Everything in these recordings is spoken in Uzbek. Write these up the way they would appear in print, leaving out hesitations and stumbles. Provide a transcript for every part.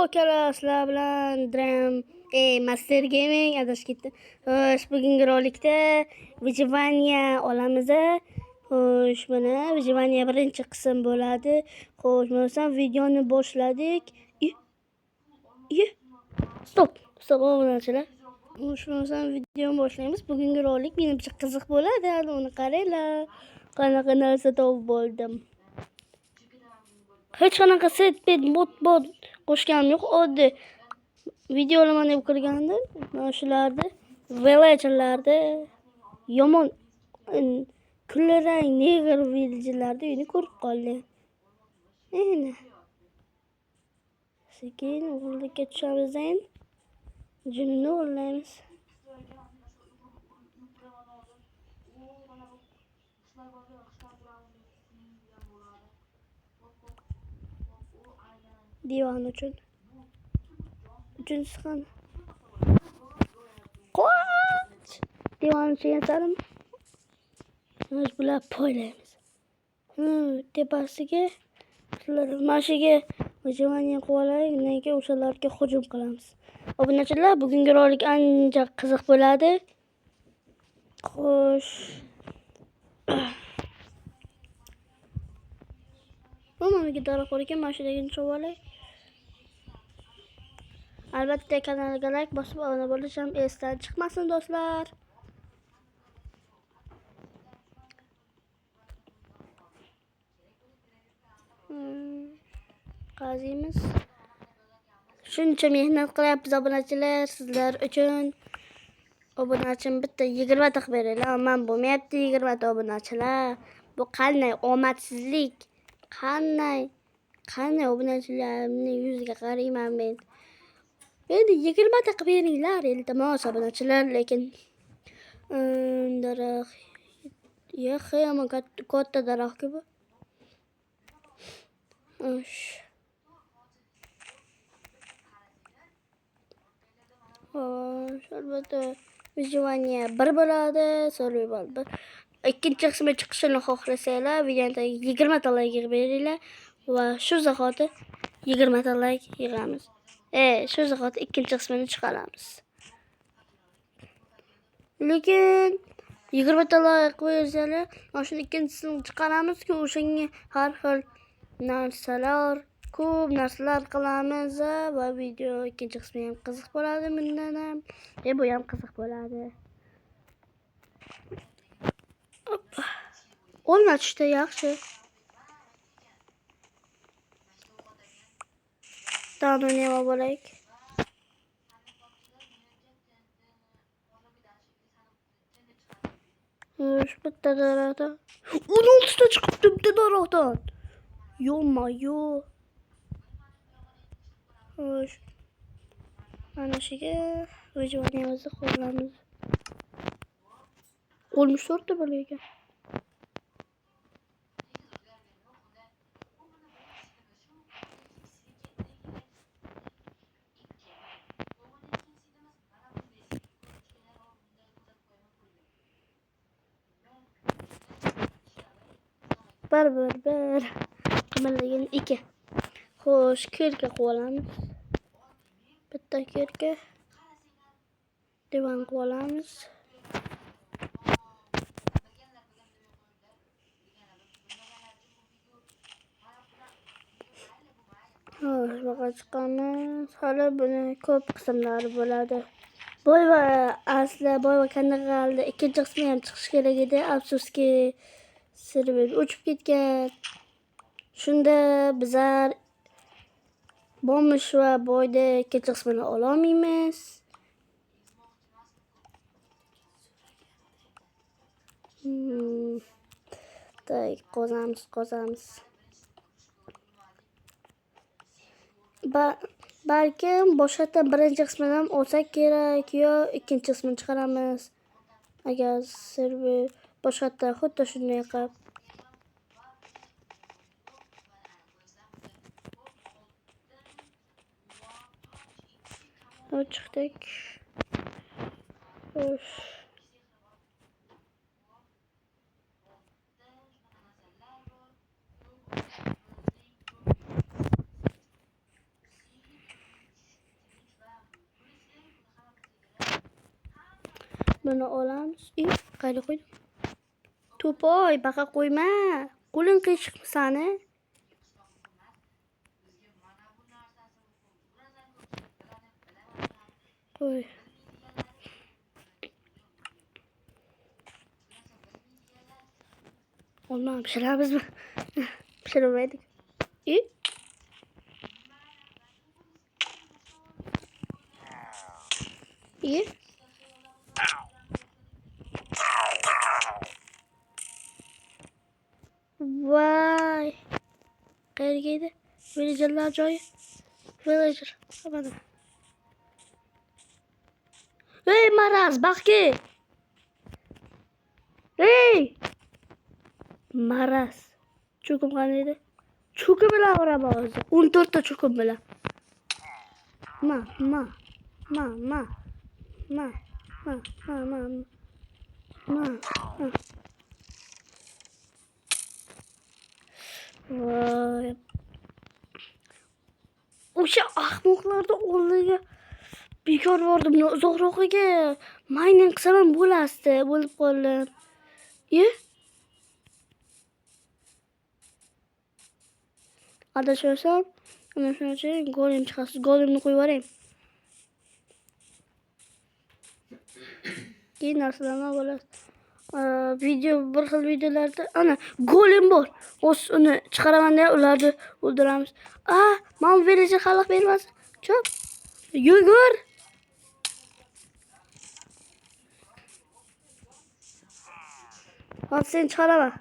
akalar, sizlar bilan Dram Master Gaming adashib ketdi. Xo'sh, bugungi rolikda Vyjivaniya olamiz. Xo'sh, mana Vyjivaniya birinchi qism bo'ladi. Xo'sh, mana videoni boshladik. Stop obunachilar. Xo'sh, mana videoni boshlaymiz. Bugungi rolik menimcha qiziq bo'ladi. Uni qaranglar. Qanaqa narsa topib oldim. Hech qanaqa setbed bot qo'shganim yo'q. Oddiy videolaman deb kirgandim. Mana shularni villagerlarda yomon kulrang negr villagerlarda uyni ko'rib qoldim. Mana sekin o'g'irlikka tushamiz endi. Junni o'g'irlaymiz. Divan uchun. Uchinchisi qani? Qoch! Divan uchun yasarim. Biz bular poylaymiz. Tepasiga mashiga Vyjivaniya qo'yib, nega o'shalarga hujum qilamiz. Obunachilar, bugungi rolik ancha qiziq bo'ladi. Xo'sh. Mana daraxt bor ekan, mashinaga tushib olay. Albatta kanalga like bosib obuna bo'lish ham esdan chiqmasin do'stlar. Qaziymiz. Shuncha mehnat qilyapmiz obunachilar sizlar uchun. Obunachim bitta 20 ta qilib beringlar. Men bo'lmayapti 20 ta obunachilar. Bu qanday omadsizlik? Qanday obunachilarning yuziga qarayman men. Endi 20 ta qilib beringlar, iltimos obunachilar, lekin daraxt yaxshi katta daraxt bu. Xo'sh, albatta Vyjivaniya 1 bo'ladi, survival 1. Ikkinchi qismi chiqishini xohlasanglar, videoga 20 ta like beringlar va shu zahoti 20 ta like yig'amiz. Shu zahoti ikkinchi qismini chiqaramiz. Lekin 20 ta like qo'ysanglar, o'sha ikkinchisini chiqaramiz-ku, o'shanga har xil narsalar, ko'p narsalar qilamiz va video ikkinchi qismi ham qiziq bo'ladi bundan ham. Bu ham qiziq bo'ladi. O'ynashda yaxshi. Dano nima bo'laylik? Bitta daraxtdan 16 ta chiqibdi bitta daraxtdan. Yo. Xo'sh. Mana shuga Vyjivaniyamizni qo'llaymiz. 64 ta bo'lar ekan. Bir. Qimirlagan 2. Xo'sh, kirka qo'yamiz. Bitta kirka. Divan qo'yamiz. Xo'sh, baqa chiqamiz. Hali buni ko'p qismlari bo'ladi. Boy va kanalda ikkinchi qismi ham chiqish kerak edi. Afsuski server o'chib ketgan. Shunda bizlar bomish va boyda ikkinchi qismini ola olmaymiz. Qozamiz. Balkim boshqatdan birinchi qismini ham olsak kerak yo ikkinchi qismini chiqaramiz. Agar server boshqatdan xuddi shunday qilib. Chiqdik. Xo'sh. Buni olamiz. Qayerga qo'ydim? To'poy, baqa qo'yma. Qo'ling qiyshiqmi sani? Qo'y. Olma pişiramizmi? Pişirmaydik. İyi. İyi. Vay. Qayerga? Villagerlar joyi. Villager. Qabadim. Hey Maraz, baqki. Hey! Maraz. Cho'kim qanday edi? Cho'kim bilan uraman o'zi. 14 ta cho'kim bilan. Ma. Voy. O'sha ahmoqlarda o'rniga bekor bordim. Uzoqroqqa mining qilsam ham bo'lasdi. Bo'lib qoldim. Adashmasam, ana shuncha golem chiqasiz. Golemni qo'yib yuborayım. Keyin narsalarni bo'lasiz. Video bir xil videolarda ana golem bor. Uni chiqaraman-da, ularni o'ldiramiz. Men villager xalq bermas. Chop. Yugur. Hop sen chiqaraman.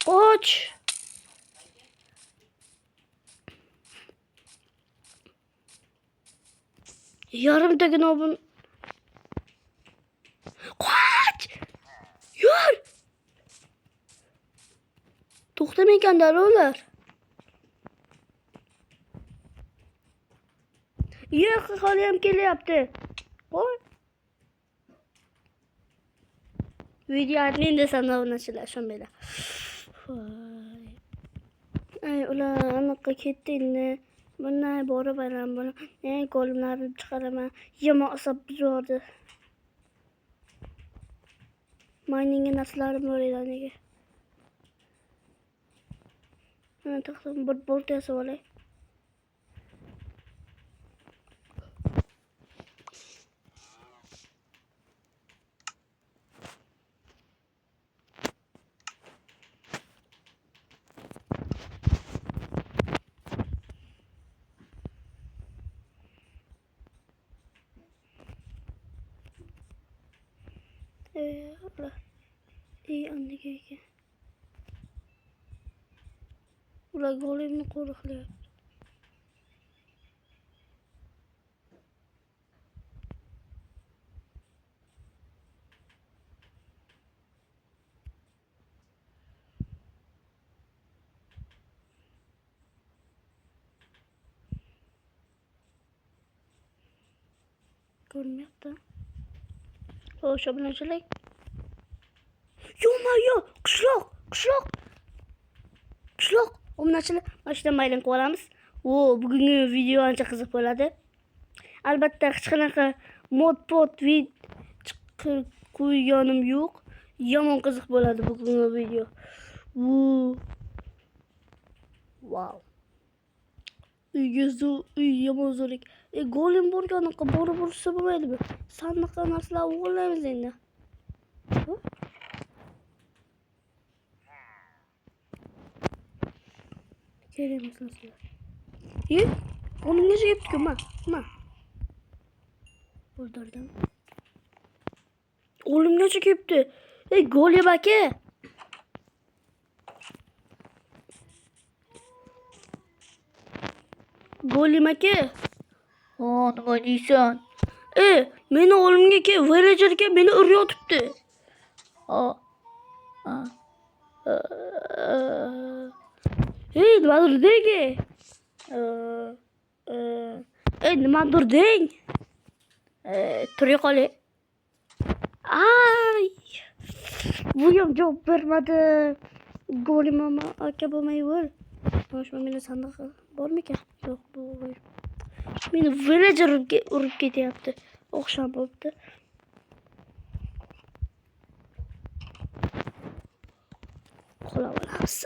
Och. Yarımdagi nobun. Qoch! Yur! To'xtamaykan-da ular. Yo'q, hali ham kelyapti. Qo'y. Video admin desam obunachilar shunbaylar. Ay, ular anaqa ketdi endi. Bunday boraveram buni. Golimlarni chiqaraman. Yomon asab buzordi. Miningga narslarim bor edi nega. Mana taxtam bir bolta yasab olay. Ular iyi anlaga ekan. Ular golemni qo'riqlayapti. Ko'rmayapti. O'sha bilan chilik. Yo, qishloq. Obunachilar, mana shunday mayling qilib olamiz. Bugungi video ancha qiziq bo'ladi. Albatta hech qanaqa mod chiqib qo'yganim yo'q. Yomon qiziq bo'ladi bugungi video. Wow. Uy yomon zo'rlik. Golem borgan borib ursa bo'lmaydimi? Sandiqdan narsalar o'g'irlaymiz endi. Kerak narsalar. Onun nece yaptık ma. Öldürdüm. Oğlum nece yaptı? Gol ye bak ya. Gol yemek ya. Nima deysan? Meni oğlumga villagerga meni urayotibdi. Nimadir deng. Nimadir deng. Tura qolay. Ay. Bu ham javob bermadi. Golim ama aka bo'lmay o'l. Boshqa meni sandiq bormikan? Yo'q, bu. Meni villager urib ketyapti. O'xsham bo'libdi. Qo'lab olamiz.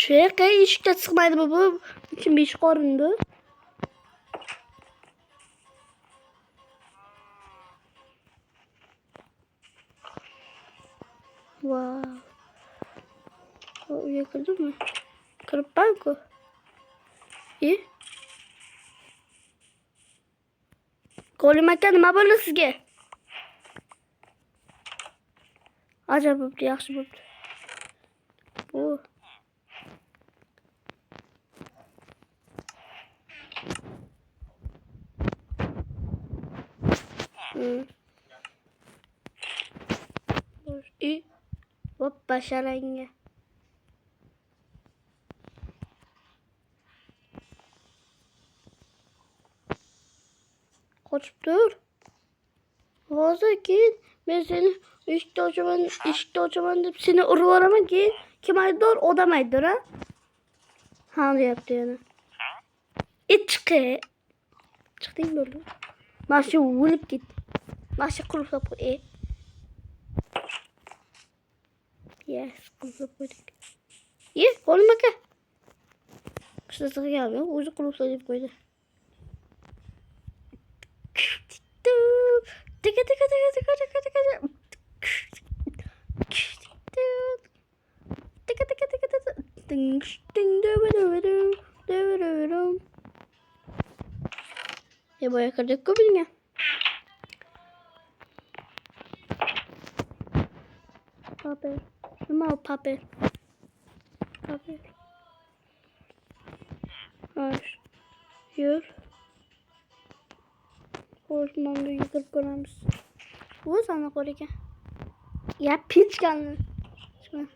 Çekay eshikda chiqmaydi bu. Kim besh qorindi? Wow. O uyga kirdimi? Kiribman-ku. Qo'lim aka nima bo'ldi sizga? Ajab bo'pti, yaxshi bo'pti. Bu Hoppa sharanga. Qochib tur. Hozir keyin men seni eshikni ochaman deb seni urib yuboraman, keyin kim aybdor? Odam aybdor, ha? Ha, deyapti yana. Chiqding bo'ldi. Mana shu o'lib ketdi. Mana shu qulflab qo'y. Yes, qulflab qo'ydik. Qo'lim aka. Qishlig'im yo'q, o'zi qulflab deb qo'ydi. Boya kirdik-ku bunga. Papel. Nima o papel? Papel. Hoş. Yur. Osmanlı yıkıp koyarız. Bu sana koyarken. Ya piç kanlı. Şuna.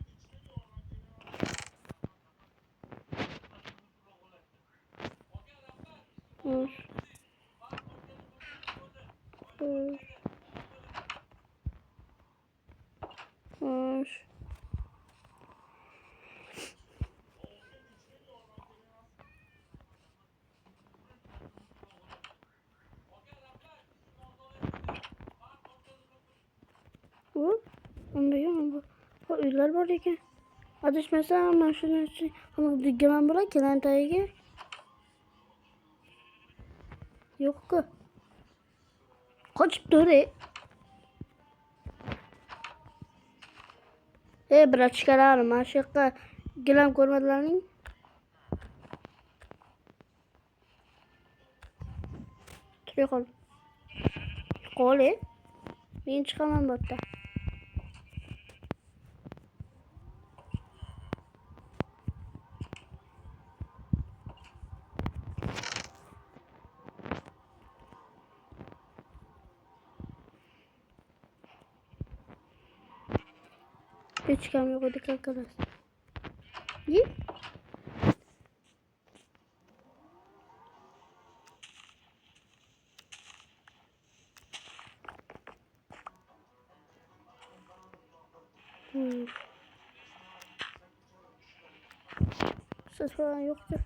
Hoş. Hoş. Hoş. Bu? Onda yok. Bu uylar var ekan. Adashmasam men shuni uchun digaman bo'lar kelan tagiga. Yo'q-ku. Qochib tur. Bratchkalar, mana shu yoqqa gilam ko'rmadilaring? Tura qol. Qol. Men chiqaman bu yerda. Hiç kam yok hadi arkadaşlar. İyi. Ses falan yoktur.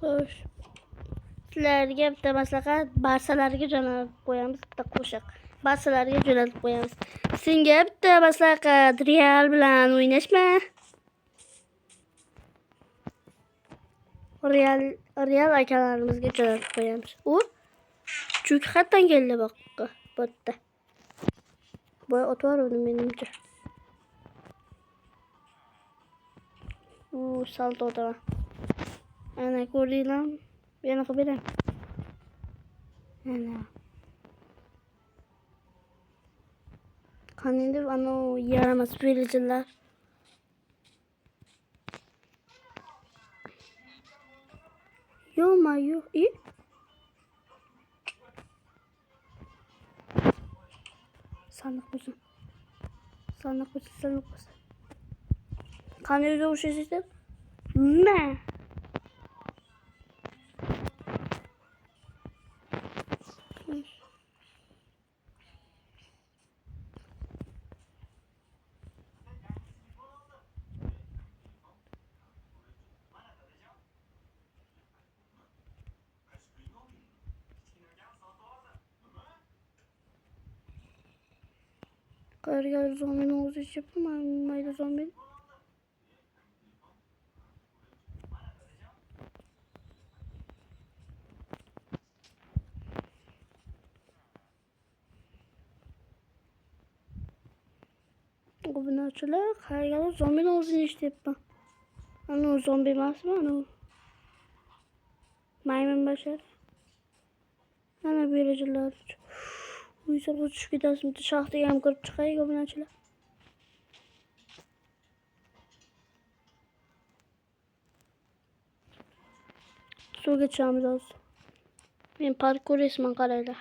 Hoş. Sizlarga bitta maslahat, barsalarga jo'natib qo'yamiz, bitta qo'shiq. Barsalarga jo'natib qo'yamiz. Senga bitta maslahat, Real bilan o'ynashma. Real akalarimizga jo'natib qo'yamiz. U chunki xatdan keldi boqqa, botda. Boy otvar uni menimcha. Salto otaman. Ana ko'rdinglarmi? Yana qilib beraman. Ana. Qani deb ana yaramas villagerlar. Yo'q. Sandık bulsun. Sandık bulsun. Qanday o'zi o'xshaysiz? Nima? Qayerga zombini o'zi ichibmi? Mayda zombi. Obunachilar, qayerga zombini o'zini ichibmi? Ana zombi emasmi? Ana maymun bashar. Ana bu yerlar. Uysa tushib ketasizmi? Shaxtaga ham kirib chiqay, obunachilar. Suvga tushamiz hozir. Men parkour resman qaraylar.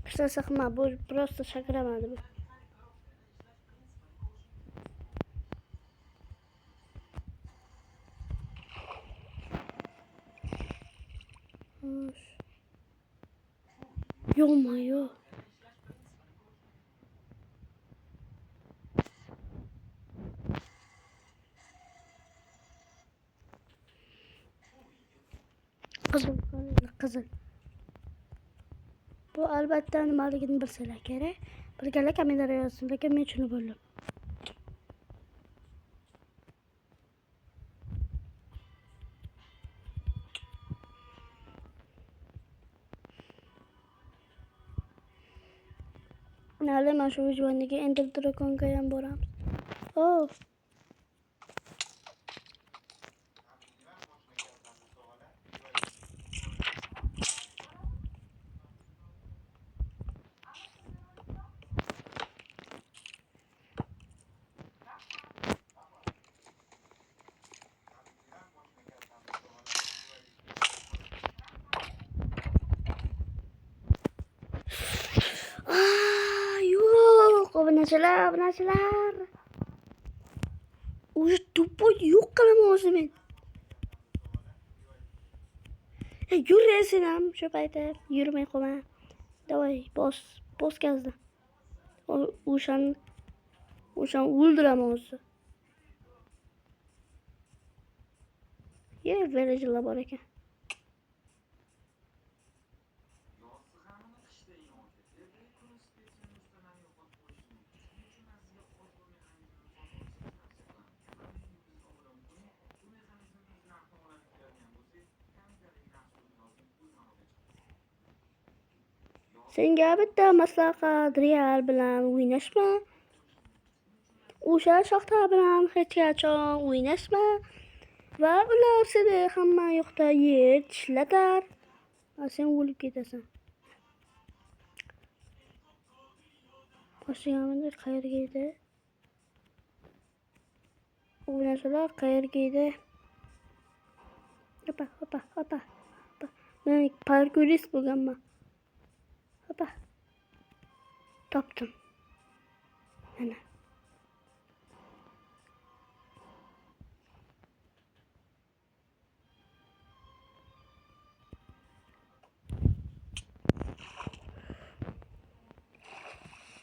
Kısa qilma, bu prosta shakramadi bu. Yo. Qizil. Bu albatta nimaligini bilsalar kerak. Bilganlar kommentariya yozsin, lekin men shuni bildim. Hali mana shu videodagi Ender Dragonga ham boramiz. Oh. Obunachilar. O'zi to'pol yo'q qilaman o'zi men. Yurasan ham shu paytda yurmay qolma. Davay, bos gazda. O'shan o'ldiraman o'zi. Villagerlar bor ekan. Senga bitta maslahat, Real bilan o'ynashma. O'sha Shaxtar bilan hech qachon o'ynashma. Va ular seni hamma yoqda yer tishlatar. Sen o'lib ketasan. Boshlayapmiz qayerga edi? O'ynasalar qayerga edi? Hopa. Men parkourist bo'lganman. Hopa. Topdim. Mana.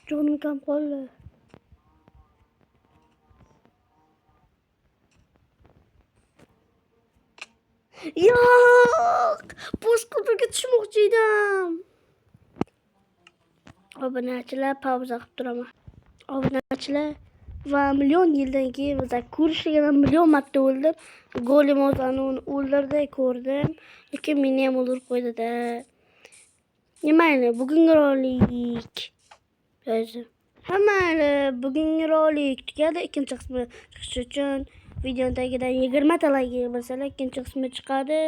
Jonim kam qoldi. Yo'q! Boshqa joyga tushmoqchi edim. Obunachilar, pauza qilib turaman. Obunachilar va million yildan keyin biz ko'rishgan million marta o'ldim. Golem o'zini o'ldirdi, ko'rdim. Lekin meni ham o'ldirib qo'ydi-da. Nimayli, bugungi rolik. Hammani bugungi rolik tugadi. Ikkinchi qismi chiqishi uchun videoning tagidan 20 ta like bo'lsalar, ikkinchi qismi chiqadi.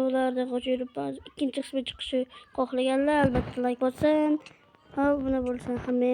Ularda qo'shilib ikkinchi qismi chiqishi xohlaganlar albatta like bosin. Ha, buni bo'lsa hamma